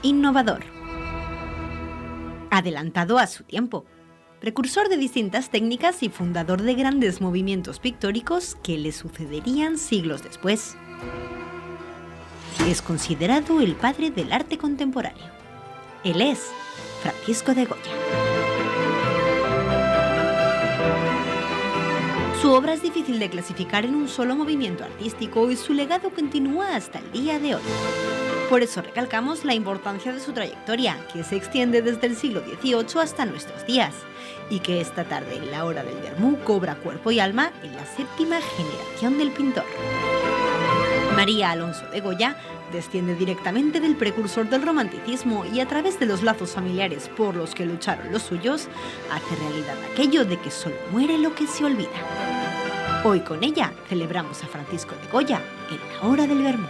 innovador. Adelantado a su tiempo. Precursor de distintas técnicas y fundador de grandes movimientos pictóricos que le sucederían siglos después. Es considerado el padre del arte contemporáneo. Él es Francisco de Goya. Su obra es difícil de clasificar en un solo movimiento artístico y su legado continúa hasta el día de hoy. Por eso recalcamos la importancia de su trayectoria, que se extiende desde el siglo XVIII hasta nuestros días, y que esta tarde, en la hora del vermú, cobra cuerpo y alma en la séptima generación del pintor. María Alonso de Goya desciende directamente del precursor del romanticismo y a través de los lazos familiares por los que lucharon los suyos, hace realidad aquello de que solo muere lo que se olvida. Hoy con ella celebramos a Francisco de Goya en la hora del vermú.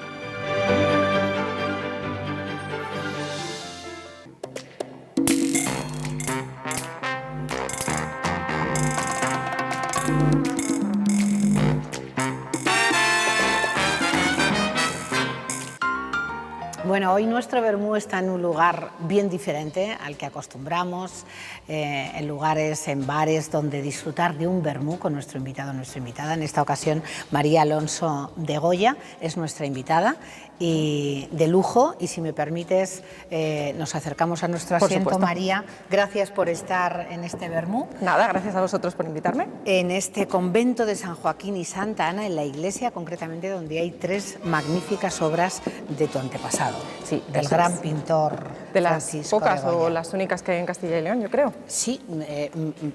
Bueno, hoy nuestro vermú está en un lugar bien diferente al que acostumbramos, en lugares, en bares, donde disfrutar de un vermú con nuestro invitado o nuestra invitada. En esta ocasión, María Alonso de Goya es nuestra invitada y de lujo. Y si me permites, nos acercamos a nuestro asiento. María, gracias por estar en este vermú. Nada, gracias a vosotros por invitarme. En este convento de San Joaquín y Santa Ana, en la iglesia concretamente, donde hay 3 magníficas obras de tu antepasado. Sí, del gran pintor de las Francisco pocas de Goya. o las únicas que hay en Castilla y León, yo creo. Sí,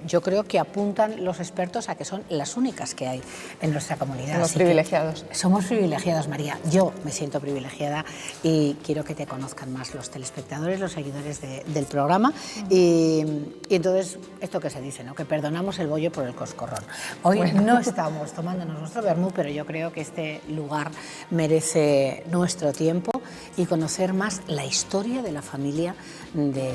yo creo que apuntan los expertos a que son las únicas que hay en nuestra comunidad. Somos privilegiados. Somos privilegiados, María. Yo me siento privilegiada y quiero que te conozcan más los telespectadores, los seguidores del programa. Y entonces, esto que se dice, ¿no? Que perdonamos el bollo por el coscorrón. Hoy no estamos tomándonos nuestro vermú, pero yo creo que este lugar merece nuestro tiempo y conocer más la historia de la familia del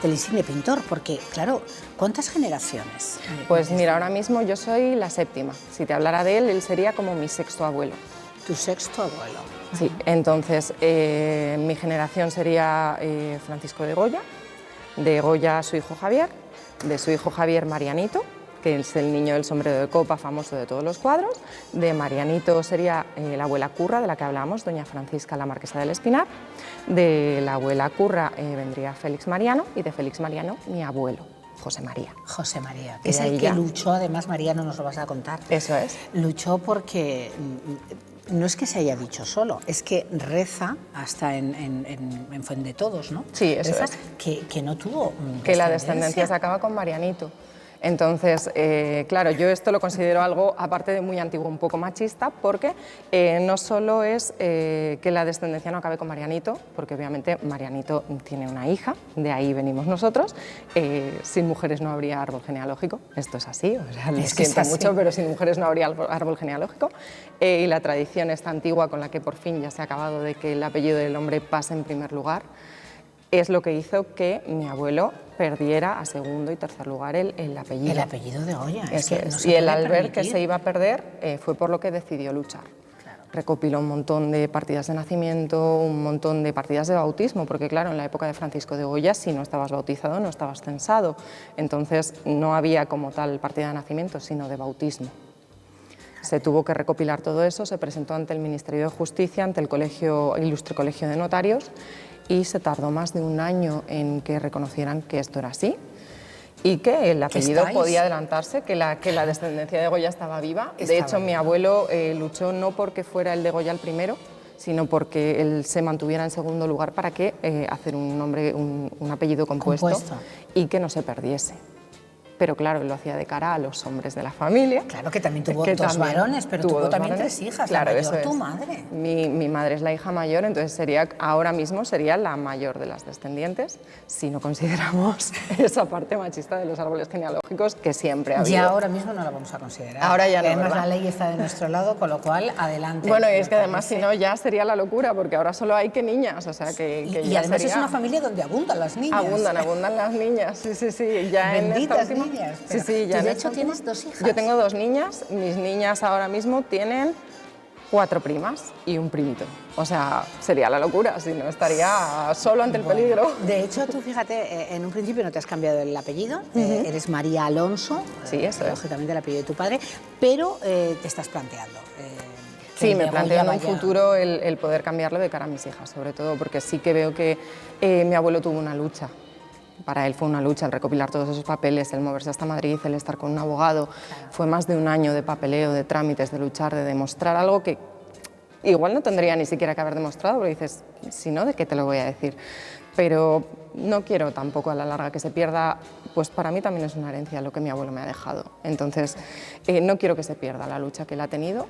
insigne pintor, porque, claro, ¿cuántas generaciones? Pues mira, ahora mismo yo soy la 7ª. Si te hablara de él, él sería como mi 6º abuelo. Tu 6º abuelo. Sí, entonces mi generación sería Francisco de Goya su hijo Javier, de su hijo Javier Marianito, que es el niño del sombrero de copa famoso de todos los cuadros. De Marianito sería la abuela Curra, de la que hablamos, doña Francisca, la marquesa del Espinar. De la abuela Curra vendría Félix Mariano, y de Félix Mariano mi abuelo, José María. José María, que es el que luchó, además, María, no nos lo vas a contar. Eso es. Luchó porque no es que se haya dicho solo, es que reza hasta en Fuendetodos, ¿no? Sí, eso reza es. Que no tuvo que la descendencia se acaba con Marianito. Entonces, claro, yo esto lo considero algo, aparte de muy antiguo, un poco machista, porque no solo es que la descendencia no acabe con Marianito, porque obviamente Marianito tiene una hija, de ahí venimos nosotros, sin mujeres no habría árbol genealógico, esto es así, o sea, lo siento mucho, pero sin mujeres no habría árbol genealógico, y la tradición esta antigua con la que por fin ya se ha acabado de que el apellido del hombre pase en primer lugar, es lo que hizo que mi abuelo perdiera a 2º y 3er lugar el apellido. El apellido de Goya. Y el al ver que se iba a perder fue por lo que decidió luchar. Claro. Recopiló un montón de partidas de nacimiento, un montón de partidas de bautismo, porque claro, en la época de Francisco de Goya, si no estabas bautizado, no estabas censado. Entonces no había como tal partida de nacimiento, sino de bautismo. Se tuvo que recopilar todo eso, se presentó ante el Ministerio de Justicia, ante el Ilustre Colegio de Notarios, y se tardó más de 1 año en que reconocieran que esto era así y que el apellido podía adelantarse, que la descendencia de Goya estaba viva. De hecho, mi abuelo luchó no porque fuera el de Goya el primero, sino porque él se mantuviera en 2º lugar para que hacer un apellido compuesto y que no se perdiese. Pero claro, él lo hacía de cara a los hombres de la familia. Claro, que también tuvo 2 varones, pero tuvo también 3 hijas. Claro, la mayor, eso es. Tu madre. Mi madre es la hija mayor, entonces ahora mismo sería la mayor de las descendientes, si no consideramos esa parte machista de los árboles genealógicos que siempre ha habido. Ya ahora mismo no la vamos a considerar. Ahora ya no, además, ¿verdad? la ley está de nuestro lado, con lo cual, adelante. Bueno, y es que además, si no, ya sería la locura, porque ahora solo hay que niñas, o sea que y ya además sería... es una familia donde abundan las niñas. Abundan las niñas, sí. Ya benditas en esta última... niñas. Sí, ya de hecho tienes 2 hijas. Yo tengo 2 niñas, mis niñas ahora mismo tienen 4 primas y un primito. O sea, sería la locura, si no estaría solo ante el peligro. De hecho, tú fíjate, en un principio no te has cambiado el apellido, eres María Alonso, sí, eso es. Lógicamente el apellido de tu padre, pero te estás planteando. Sí, me planteo en un futuro el poder cambiarlo de cara a mis hijas, sobre todo porque sí que veo que mi abuelo tuvo una lucha. Para él fue una lucha el recopilar todos esos papeles, el moverse hasta Madrid, el estar con un abogado. Claro. Fue más de un año de papeleo, de trámites, de luchar, de demostrar algo que igual no tendría ni siquiera que haber demostrado, porque dices, si no, ¿de qué te lo voy a decir? Pero no quiero tampoco a la larga que se pierda, pues para mí también es una herencia lo que mi abuelo me ha dejado. Entonces, no quiero que se pierda la lucha que él ha tenido.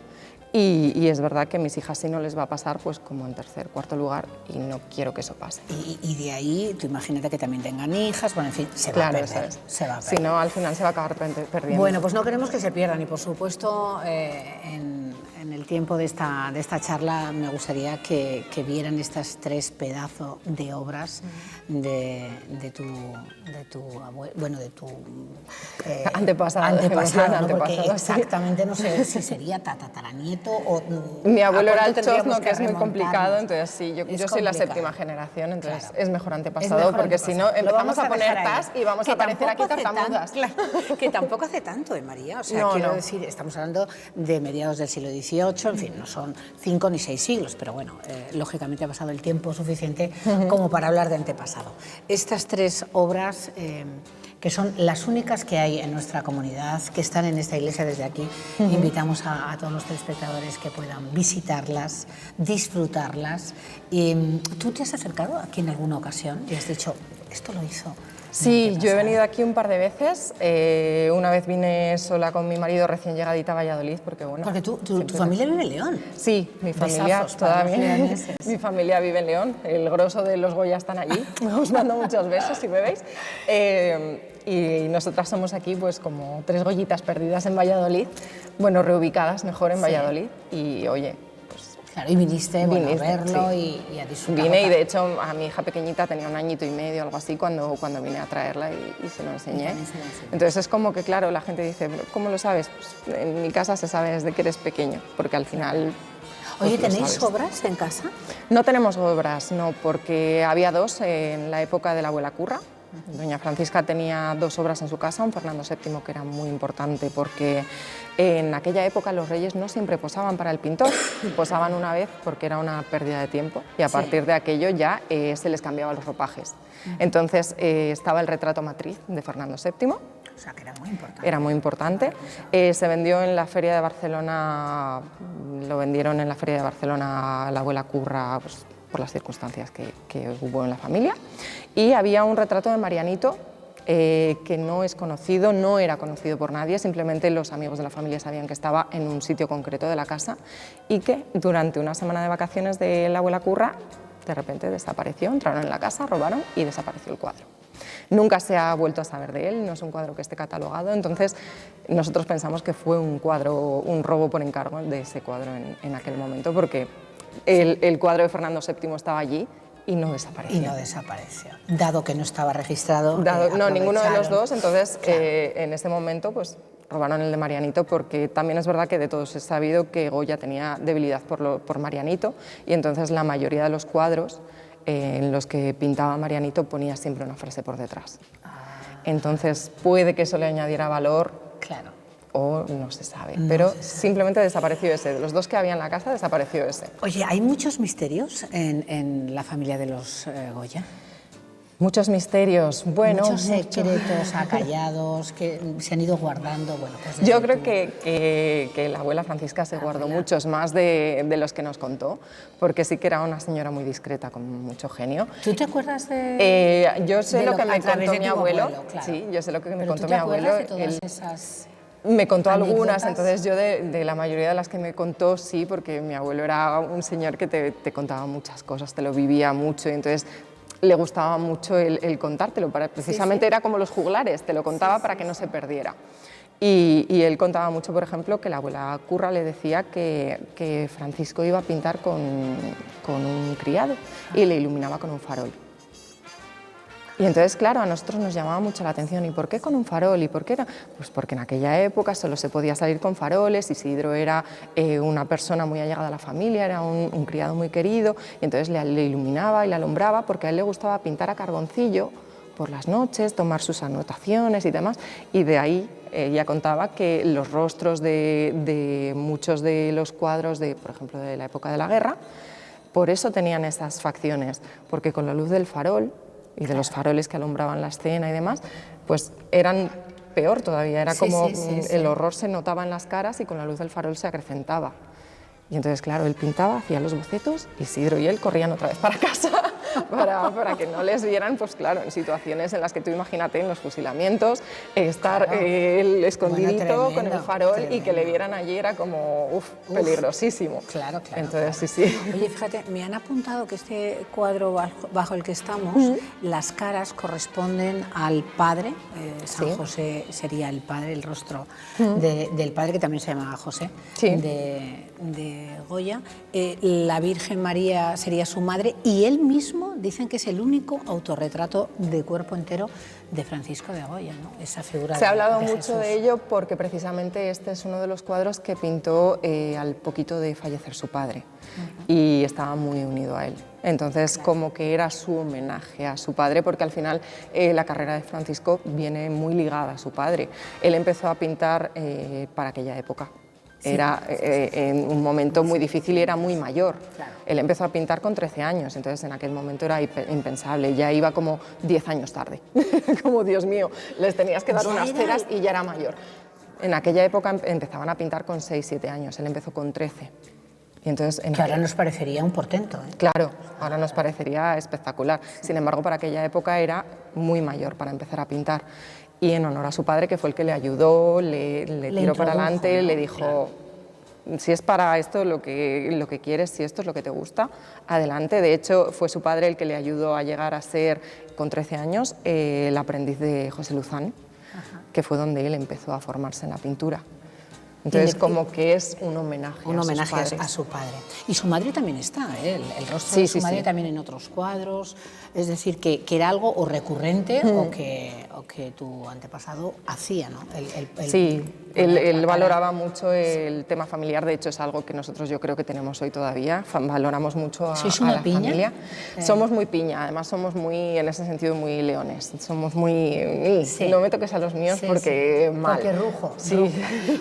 Y es verdad que a mis hijas sí no les va a pasar pues como en tercer, cuarto lugar y no quiero que eso pase. Y de ahí, tú imagínate que también tengan hijas, bueno, en fin, se va a perder. Se va a perder. Si no, al final se va a acabar perdiendo. Bueno, pues no queremos que se pierdan y por supuesto en el tiempo de esta charla me gustaría que vieran estas 3 pedazos de obras de tu abuelo, bueno, de tu antepasado, ¿no? Porque exactamente no sé si sería tataranieto o... Mi abuelo era el chozno, que es muy complicado, entonces sí, yo soy la 7ª generación, entonces claro, es mejor antepasado, porque si no empezamos a poner tas y vamos a aparecer aquí tartamudas. Claro, que tampoco hace tanto, María, o sea, quiero decir, estamos hablando de mediados del siglo XVIII, en fin, no son 5 ni 6 siglos, pero bueno, lógicamente ha pasado el tiempo suficiente como para hablar de antepasado. Estas 3 obras... que son las únicas que hay en nuestra comunidad, que están en esta iglesia desde aquí. Invitamos a todos los telespectadores que puedan visitarlas, disfrutarlas. ¿Tú te has acercado aquí en alguna ocasión y has dicho, esto lo hizo? Sí, yo he venido aquí un par de veces. Una vez vine sola con mi marido recién llegadita a Valladolid, porque bueno... Porque tu familia vive en León. Sí, mi familia todavía... Mi familia vive en León, el grosso de los Goya están allí. Os mando muchos besos si me veis. Y nosotras somos aquí pues como 3 Goyitas perdidas en Valladolid, bueno, reubicadas mejor en Valladolid, y oye... Claro, y viniste a verlo sí. y a disfrutar. Vine y de hecho a mi hija pequeñita tenía 1 añito y medio, algo así, cuando vine a traerla y se lo enseñé. Entonces es como que, claro, la gente dice, ¿cómo lo sabes? Pues en mi casa se sabe desde que eres pequeño, porque al final... Oye, ¿tenéis obras en casa? No tenemos obras, no, porque había 2 en la época de la abuela Curra. Doña Francisca tenía 2 obras en su casa, un Fernando VII que era muy importante porque en aquella época los reyes no siempre posaban para el pintor, posaban una vez porque era una pérdida de tiempo y a partir de aquello ya se les cambiaban los ropajes. Entonces estaba el retrato matriz de Fernando VII. O sea, que era muy importante. Era muy importante. Se vendió en la Feria de Barcelona, lo vendieron en la Feria de Barcelona a la abuela Curra, pues, por las circunstancias que hubo en la familia, y había un retrato de Marianito que no es conocido, no era conocido por nadie, simplemente los amigos de la familia sabían que estaba en un sitio concreto de la casa y que durante una semana de vacaciones de la abuela Curra de repente desapareció, entraron en la casa, robaron y desapareció el cuadro. Nunca se ha vuelto a saber de él, no es un cuadro que esté catalogado, entonces nosotros pensamos que fue un robo por encargo de ese cuadro en aquel momento, porque el cuadro de Fernando VII estaba allí y no desapareció. Y no desapareció, dado que no estaba registrado. No, ninguno de los dos, entonces claro. En ese momento pues robaron el de Marianito, porque también es verdad que de todos es sabido que Goya tenía debilidad por Marianito, y entonces la mayoría de los cuadros en los que pintaba Marianito ponía siempre una frase por detrás. Entonces puede que eso le añadiera valor. Claro. O no se sabe, pero simplemente desapareció ese. De los 2 que había en la casa, desapareció ese. Oye, ¿hay muchos misterios en la familia de los Goya? Muchos misterios, bueno... Muchos secretos acallados que se han ido guardando, bueno... Pues yo creo que la abuela Francisca se guardó muchos más de los que nos contó, porque sí que era una señora muy discreta, con mucho genio. ¿Tú te acuerdas de...? Yo sé lo que me contó mi abuelo, claro. Sí, yo sé lo que me contó mi abuelo. De todas esas... Me contó algunas, entonces yo de la mayoría de las que me contó sí, porque mi abuelo era un señor que te contaba muchas cosas, te lo vivía mucho, y entonces le gustaba mucho el contártelo, precisamente era como los juglares, te lo contaba para que no se perdiera. Y él contaba mucho, por ejemplo, que la abuela Curra le decía que Francisco iba a pintar con un criado y le iluminaba con un farol. Y entonces, claro, a nosotros nos llamaba mucho la atención, ¿y por qué con un farol? ¿Y por qué era? Pues porque en aquella época solo se podía salir con faroles, Isidro era una persona muy allegada a la familia, era un criado muy querido, y entonces le iluminaba y le alumbraba porque a él le gustaba pintar a carboncillo por las noches, tomar sus anotaciones y demás, y de ahí ella contaba que los rostros de muchos de los cuadros, por ejemplo, de la época de la guerra, por eso tenían esas facciones, porque con la luz del farol y de los faroles que alumbraban la escena y demás, pues eran peor todavía, era como el horror se notaba en las caras y con la luz del farol se acrecentaba. Y entonces, claro, él pintaba, hacía los bocetos, Isidro y él corrían otra vez para casa para que no les vieran, pues claro, en situaciones en las que tú imagínate en los fusilamientos, estar él escondidito con el farol y que le vieran allí era como, peligrosísimo. Claro. Entonces, sí. Oye, fíjate, me han apuntado que este cuadro bajo el que estamos, las caras corresponden al padre, San José sería el padre, el rostro del padre, que también se llamaba José, de Goya, la Virgen María sería su madre y él mismo dicen que es el único autorretrato de cuerpo entero de Francisco de Goya, ¿no? Esa figura. Se ha hablado mucho Jesús. de ello porque precisamente este es uno de los cuadros que pintó al poquito de fallecer su padre y estaba muy unido a él. Entonces, como que era su homenaje a su padre, porque al final la carrera de Francisco viene muy ligada a su padre. Él empezó a pintar para aquella época. Era en un momento muy difícil y era muy mayor. Claro. Él empezó a pintar con 13 años, entonces en aquel momento era impensable, ya iba como 10 años tarde, como Dios mío, les tenías que dar unas ceras y ya era mayor. En aquella época empezaban a pintar con 6, 7 años, él empezó con 13. Y entonces, que ahora nos parecería un portento, ¿eh? Claro, ahora nos parecería espectacular, sin embargo para aquella época era muy mayor para empezar a pintar. Y en honor a su padre, que fue el que le ayudó, le tiró para adelante, ¿no? Le dijo, si es para esto lo que quieres, si esto es lo que te gusta, adelante. De hecho, fue su padre el que le ayudó a llegar a ser, con 13 años, el aprendiz de José Luzán, que fue donde él empezó a formarse en la pintura. Entonces, como que es un homenaje a su padre. Y su madre también está, ¿eh? El rostro de su madre también en otros cuadros. Es decir, que era algo o recurrente o que tu antepasado hacía, ¿no? Él valoraba mucho el tema familiar. De hecho, es algo que nosotros yo creo que tenemos hoy todavía. Valoramos mucho a la familia. Somos muy piña, además somos muy, en ese sentido, muy leones. Somos muy... No me toques a los míos porque mal. Porque rujo. Sí.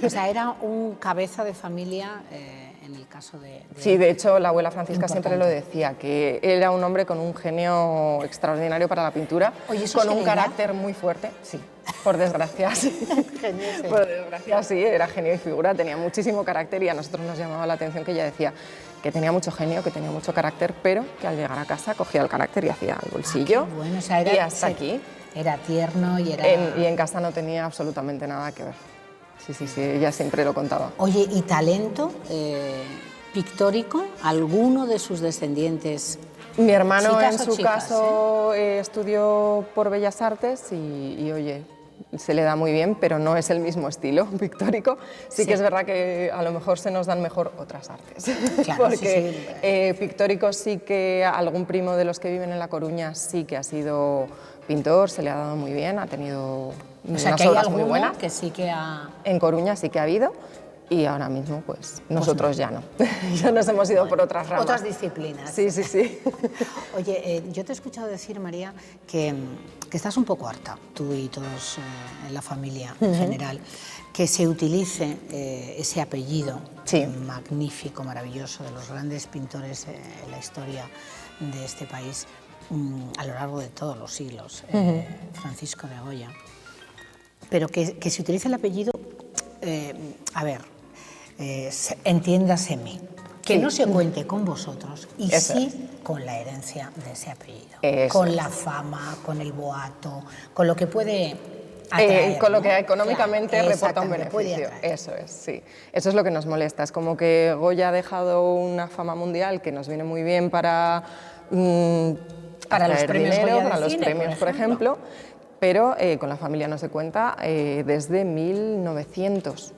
O sea, era un cabeza de familia en el caso de... Sí, de hecho, la abuela Francisca siempre lo decía, que era un hombre con un genio extraordinario para la pintura, con un carácter muy fuerte, sí, por desgracia, sí. Por desgracia, sí, era genio y figura, tenía muchísimo carácter y a nosotros nos llamaba la atención que ella decía que tenía mucho genio, que tenía mucho carácter, pero que al llegar a casa cogía el carácter y hacía el bolsillo, bueno, o sea, era, y hasta aquí. Era tierno y era... Y en casa no tenía absolutamente nada que ver. Sí, ella siempre lo contaba. Oye, ¿y talento pictórico? ¿Alguno de sus descendientes? Mi hermano, en su caso, estudió por Bellas Artes y, oye, se le da muy bien, pero no es el mismo estilo pictórico. Sí que es verdad que a lo mejor se nos dan mejor otras artes. Claro, porque pictórico sí que algún primo de los que viven en La Coruña sí que ha sido pintor, se le ha dado muy bien, ha tenido unas obras muy buenas. Que sí que ha... En Coruña sí que ha habido y ahora mismo pues nosotros ya no. Ya nos hemos ido por otras ramas. Otras disciplinas. Sí. Oye, yo te he escuchado decir, María, que estás un poco harta, tú y todos en la familia en general, que se utilice ese apellido magnífico, maravilloso, de los grandes pintores en la historia de este país a lo largo de todos los siglos, Francisco de Goya. Pero que se utilice el apellido, entiéndaseme, que no se cuente con vosotros y sí con la herencia de ese apellido, con la fama, con el boato, con lo que puede atraer, con lo que económicamente reporta un beneficio. Eso es, sí. Eso es lo que nos molesta. Es como que Goya ha dejado una fama mundial que nos viene muy bien para los premios dinero, Goya para los cine, premios, por ejemplo, pero con la familia no se cuenta desde 1900.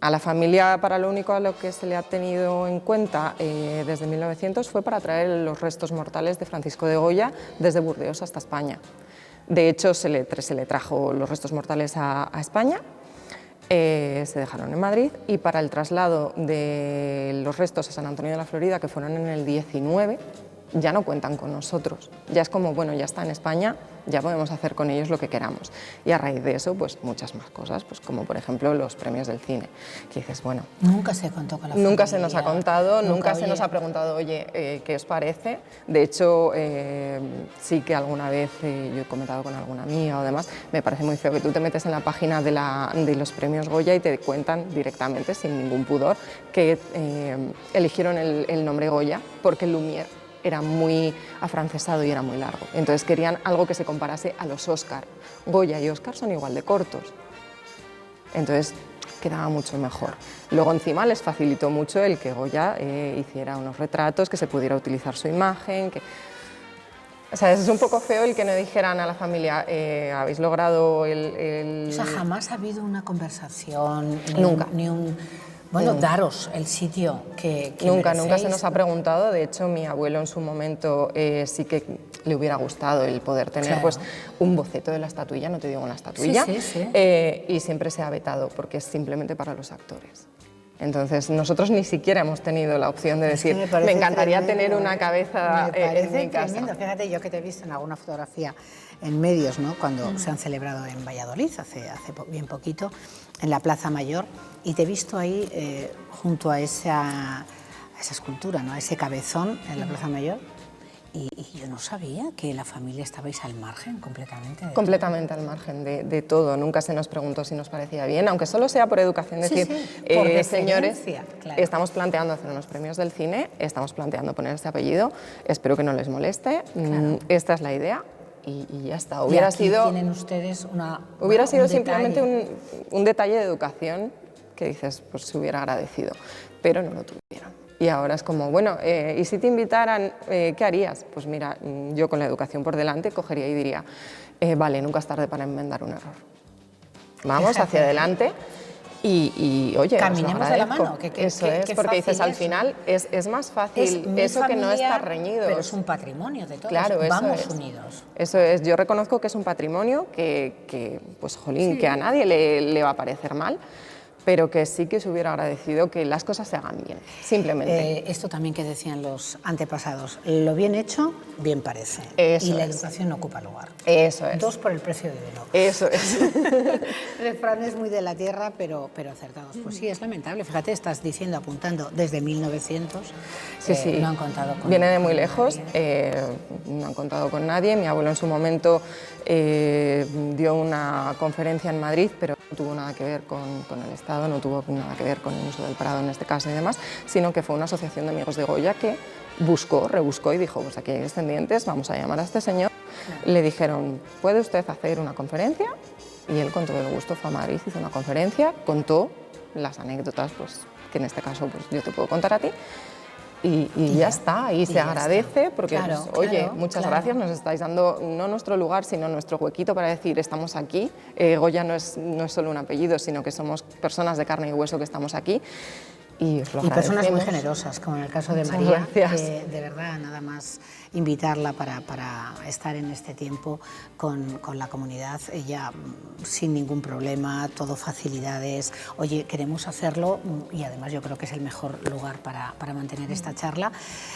A la familia, para lo único a lo que se le ha tenido en cuenta desde 1900 fue para traer los restos mortales de Francisco de Goya desde Burdeos hasta España. De hecho, se le trajo los restos mortales a España, se dejaron en Madrid, y para el traslado de los restos a San Antonio de la Florida, que fueron en el 19, ya no cuentan con nosotros. Ya es como, bueno, ya está en España, ya podemos hacer con ellos lo que queramos. Y a raíz de eso, pues muchas más cosas, pues como por ejemplo los premios del cine, que dices, bueno... Nunca se contó con la familia. Nunca se nos ha contado, nunca se nos ha preguntado, oye, ¿qué os parece? De hecho, sí que alguna vez yo he comentado con alguna amiga o demás, me parece muy feo que tú te metes en la página de los premios Goya y te cuentan directamente, sin ningún pudor, que eligieron el nombre Goya porque Lumière era muy afrancesado y era muy largo. Entonces querían algo que se comparase a los Oscar. Goya y Oscar son igual de cortos. Entonces quedaba mucho mejor. Luego encima les facilitó mucho el que Goya hiciera unos retratos, que se pudiera utilizar su imagen, que... O sea, es un poco feo el que no dijeran a la familia, habéis logrado el... O sea, jamás ha habido una conversación, Nunca. ni un... Bueno, daros el sitio que nunca merecéis. se nos ha preguntado. De hecho, mi abuelo en su momento sí que le hubiera gustado el poder tener pues, un boceto de la estatuilla, no te digo una estatuilla, y siempre se ha vetado porque es simplemente para los actores. Entonces, nosotros ni siquiera hemos tenido la opción de decir, me encantaría tener una cabeza en mi casa. Tremendo. Fíjate, yo que te he visto en alguna fotografía en medios, ¿no? Cuando se han celebrado en Valladolid, hace bien poquito, en la Plaza Mayor, y te he visto ahí junto a esa escultura, ¿no? A ese cabezón en la Plaza Mayor. Y yo no sabía que la familia estabais al margen completamente. Completamente al margen de todo. Nunca se nos preguntó si nos parecía bien, aunque solo sea por educación. Decir, por señores, claro. Estamos planteando hacer unos premios del cine, estamos planteando poner este apellido, espero que no les moleste, esta es la idea. Y ya está. Hubiera sido, tienen ustedes hubiera sido simplemente un detalle de educación que dices, pues se hubiera agradecido, pero no lo tuvieron. Y ahora es como, bueno, ¿y si te invitaran, qué harías? Pues mira, yo con la educación por delante cogería y diría, vale, nunca es tarde para enmendar un error. Vamos hacia adelante y oye, caminemos de la mano. Eso es, porque dices, al final es más fácil eso que no estar reñidos. Pero es un patrimonio de todos, claro, vamos unidos. Eso es, yo reconozco que es un patrimonio que pues jolín, que a nadie le va a parecer mal, pero que sí que se hubiera agradecido que las cosas se hagan bien, simplemente. Esto también que decían los antepasados, lo bien hecho, bien parece. Eso y la es. educación no ocupa lugar. Eso es. 2 por el precio de 1. Eso es. Refranes muy de la tierra, pero acertados. Pues sí, es lamentable. Fíjate, estás diciendo, apuntando, desde 1900, sí. no han contado con... Viene de muy lejos, no han contado con nadie. Mi abuelo en su momento dio una conferencia en Madrid, pero no tuvo nada que ver con el Estado, no tuvo nada que ver con el uso del Prado en este caso y demás, sino que fue una asociación de amigos de Goya que rebuscó y dijo, pues aquí hay descendientes, vamos a llamar a este señor. Le dijeron, ¿puede usted hacer una conferencia? Y él con todo el gusto fue a Madrid, hizo una conferencia, contó las anécdotas, pues que en este caso pues, yo te puedo contar a ti, y ya está, y se agradece porque, claro, pues, oye, muchas gracias, nos estáis dando no nuestro lugar, sino nuestro huequito para decir, estamos aquí. Goya no es solo un apellido, sino que somos personas de carne y hueso que estamos aquí. Y os lo agradecemos. Personas muy generosas, como en el caso de María, que de verdad nada más invitarla para estar en este tiempo con la comunidad, ella sin ningún problema, todo facilidades. Oye, queremos hacerlo y además yo creo que es el mejor lugar para mantener esta charla.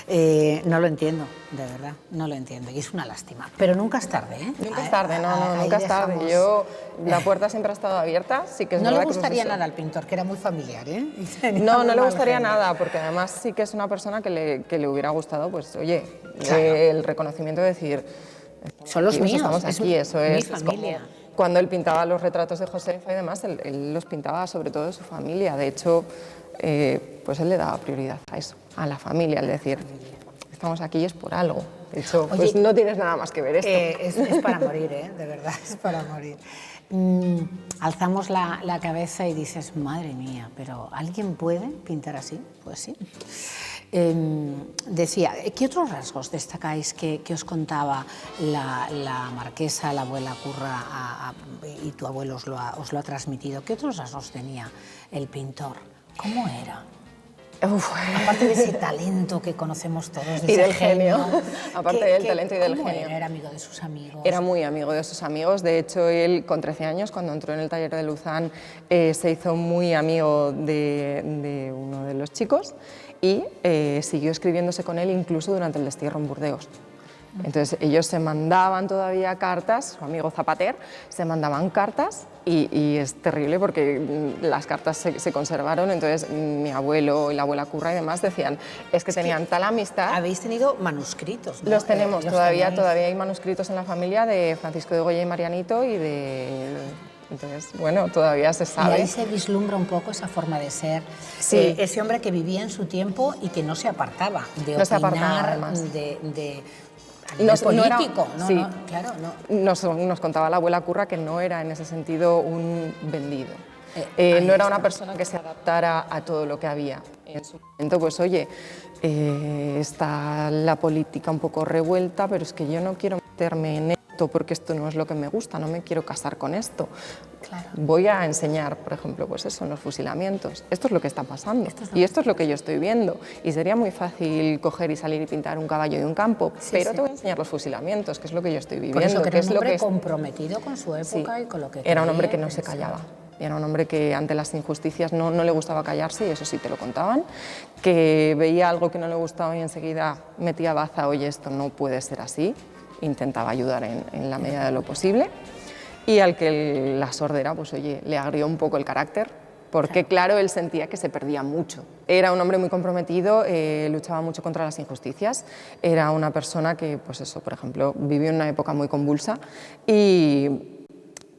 No lo entiendo, de verdad, no lo entiendo y es una lástima, pero nunca es tarde, ¿eh? Nunca es tarde, nunca es tarde. La puerta siempre ha estado abierta, sí que es no verdad le gustaría que nada al pintor, que era muy familiar, ¿eh? No le gustaría nada, porque además sí que es una persona que le hubiera gustado, pues oye, el reconocimiento de decir, son los míos, estamos aquí, eso es. Mi familia. Cuando él pintaba los retratos de Josefa y demás, él los pintaba sobre todo de su familia. De hecho, pues él le daba prioridad a eso, a la familia, al decir, estamos aquí es por algo. De hecho, oye, pues no tienes nada más que ver esto. Es para morir, de verdad, es para morir. Alzamos la cabeza y dices, madre mía, pero ¿alguien puede pintar así? Pues sí. Decía, ¿qué otros rasgos destacáis que os contaba la marquesa, la abuela Curra y tu abuelo os lo ha transmitido? ¿Qué otros rasgos tenía el pintor? ¿Cómo era? Aparte de ese talento que conocemos todos, de y ese del genio, aparte del talento y del ¿cómo genio. Era amigo de sus amigos. Era muy amigo de sus amigos, de hecho él con 13 años, cuando entró en el taller de Luzán, se hizo muy amigo de uno de los chicos y siguió escribiéndose con él incluso durante el destierro en Burdeos. Entonces ellos se mandaban todavía cartas, su amigo Zapater, se mandaban cartas y es terrible porque las cartas se conservaron, entonces mi abuelo y la abuela Curra y demás decían, es que tenían tal amistad. Habéis tenido manuscritos, ¿no? Los tenemos, todavía hay manuscritos en la familia de Francisco de Goya y Marianito y de... Entonces, bueno, todavía se sabe. Y ahí se vislumbra un poco esa forma de ser, sí. Ese hombre que vivía en su tiempo y que no se apartaba de no se apartaba, opinar, además. de político, no, sí. no, claro, no. Nos contaba la abuela Curra que no era en ese sentido un vendido. No era una persona que se adaptara a todo lo que había. En su momento, pues oye, está la política un poco revuelta, pero es que yo no quiero meterme en esto porque esto no es lo que me gusta, no me quiero casar con esto. Claro. Voy a enseñar, por ejemplo, pues eso, en los fusilamientos. Esto es lo que está pasando y esto es lo que yo estoy viendo. Y sería muy fácil coger y salir y pintar un caballo de un campo, pero te voy a enseñar los fusilamientos, que es lo que yo estoy viviendo. Por eso que era un hombre lo que comprometido con su época y con lo que era un hombre que no pensaba. se callaba. Era un hombre que ante las injusticias no le gustaba callarse y eso sí te lo contaban, que veía algo que no le gustaba y enseguida metía baza, oye, esto no puede ser así, intentaba ayudar en la medida de lo posible y al que la sordera, pues oye, le agrió un poco el carácter porque claro, él sentía que se perdía mucho. Era un hombre muy comprometido, luchaba mucho contra las injusticias, era una persona que, pues eso, por ejemplo, vivió en una época muy convulsa y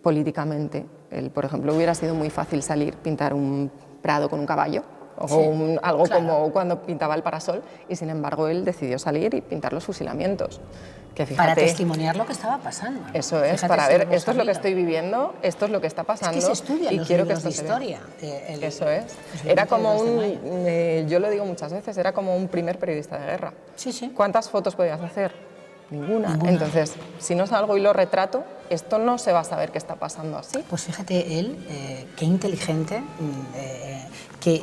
políticamente, él, por ejemplo, hubiera sido muy fácil salir, pintar un prado con un caballo o algo como cuando pintaba el parasol y sin embargo él decidió salir y pintar los fusilamientos. Que fíjate, para testimoniar lo que estaba pasando. Eso es, Fíjate, para ver, esto es lo que estoy viviendo, esto es lo que está pasando. Es que se estudia y los quiero que libros esto de historia. Eso es. Era como yo lo digo muchas veces, era como un primer periodista de guerra. Sí, sí. ¿Cuántas fotos podías hacer? Ninguna. Entonces, si no salgo y lo retrato, esto no se va a saber qué está pasando así. Pues fíjate, él, qué inteligente, que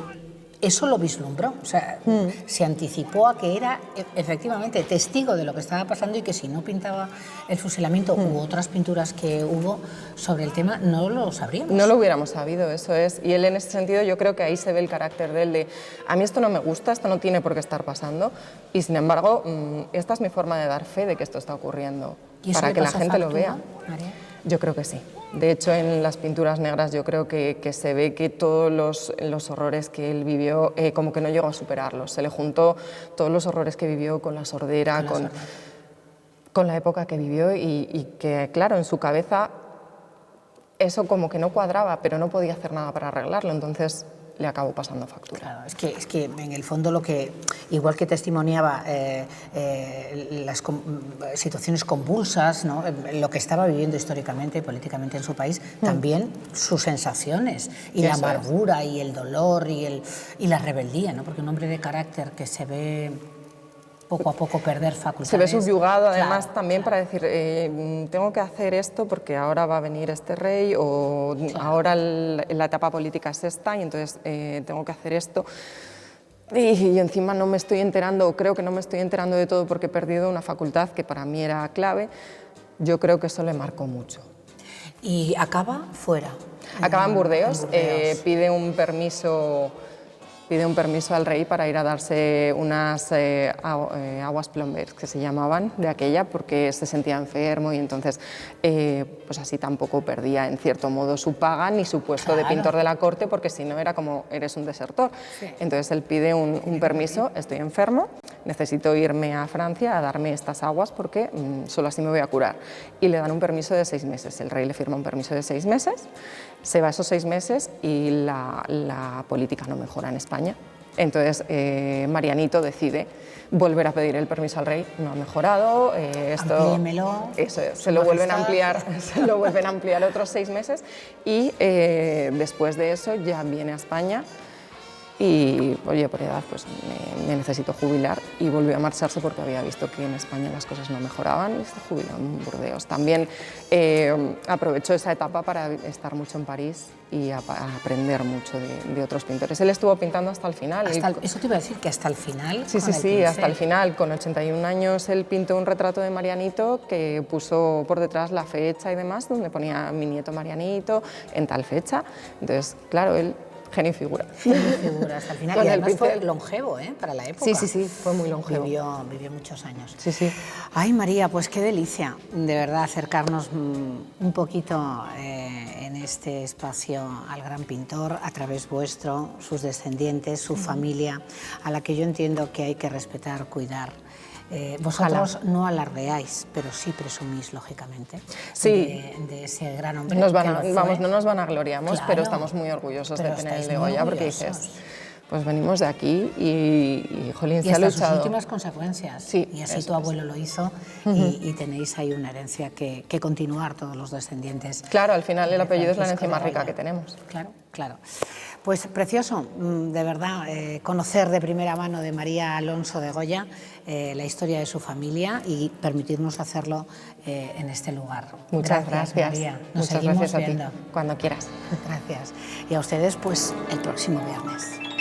eso lo vislumbró, o sea, se anticipó a que era efectivamente testigo de lo que estaba pasando y que si no pintaba el fusilamiento u otras pinturas que hubo sobre el tema, no lo sabríamos. No lo hubiéramos sabido, eso es. Y él en ese sentido yo creo que ahí se ve el carácter de él de a mí esto no me gusta, esto no tiene por qué estar pasando y sin embargo esta es mi forma de dar fe de que esto está ocurriendo para que la gente lo vea. María? Yo creo que sí. De hecho, en las pinturas negras yo creo que se ve que todos los horrores que él vivió como que no llegó a superarlos. Se le juntó todos los horrores que vivió con la sordera, con la época que vivió y que, claro, en su cabeza eso como que no cuadraba, pero no podía hacer nada para arreglarlo. Entonces le acabó pasando factura. Claro, es que en el fondo lo que, igual que testimoniaba las situaciones convulsas, ¿no? Lo que estaba viviendo históricamente y políticamente en su país, también sus sensaciones y la amargura y el dolor y la rebeldía, ¿no? Porque un hombre de carácter que se ve poco a poco perder facultades. Se ve subyugado además también para decir, tengo que hacer esto porque ahora va a venir este rey o ahora la etapa política es esta y entonces tengo que hacer esto. Y encima no me estoy enterando, o creo que no me estoy enterando de todo porque he perdido una facultad que para mí era clave. Yo creo que eso le marcó mucho. Y acaba fuera. Acaba en Burdeos. Pide un permiso al rey para ir a darse unas aguas plombers, que se llamaban, de aquella, porque se sentía enfermo y entonces pues así tampoco perdía en cierto modo su paga ni su puesto de pintor de la corte, porque si no era como eres un desertor. Entonces él pide un permiso, estoy enfermo, necesito irme a Francia a darme estas aguas porque solo así me voy a curar. Y le dan un permiso de 6 meses, el rey le firma un permiso de 6 meses, se va esos 6 meses y la política no mejora en España. Entonces Marianito decide volver a pedir el permiso al rey, no ha mejorado, Amplíemelo. Eso es, se lo vuelven a ampliar otros 6 meses y después de eso ya viene a España y, oye, por edad pues me necesito jubilar, y volvió a marcharse porque había visto que en España las cosas no mejoraban y se jubiló en Burdeos. También aprovechó esa etapa para estar mucho en París y a aprender mucho de otros pintores. Él estuvo pintando hasta el final. Eso te iba a decir, que hasta el final. Sí, hasta el final. Con 81 años él pintó un retrato de Marianito que puso por detrás la fecha y demás, donde ponía mi nieto Marianito en tal fecha. Entonces, claro, él... genio y figura. Genio y figura hasta el final. Con y el además pincel. fue longevo, para la época. Sí, fue muy longevo. Vivió muchos años. Sí. Ay, María, pues qué delicia, de verdad, acercarnos un poquito en este espacio al gran pintor, a través vuestro, sus descendientes, su familia, a la que yo entiendo que hay que respetar, cuidar. Vosotros no alardeáis, pero sí presumís, lógicamente, de ese gran hombre. No nos vanagloriamos, claro, pero estamos muy orgullosos de tener el de Goya, porque dices, pues venimos de aquí y jolín, se ha luchado. Sus últimas consecuencias. Sí, y así tu abuelo lo hizo, y tenéis ahí una herencia que continuar todos los descendientes. Claro, al final el apellido es la herencia más rica que tenemos. Claro. Pues precioso, de verdad, conocer de primera mano de María Alonso de Goya la historia de su familia y permitirnos hacerlo en este lugar. Muchas gracias, María. Nos Muchas seguimos gracias viendo. a ti, cuando quieras. Gracias. Y a ustedes, pues, el próximo viernes.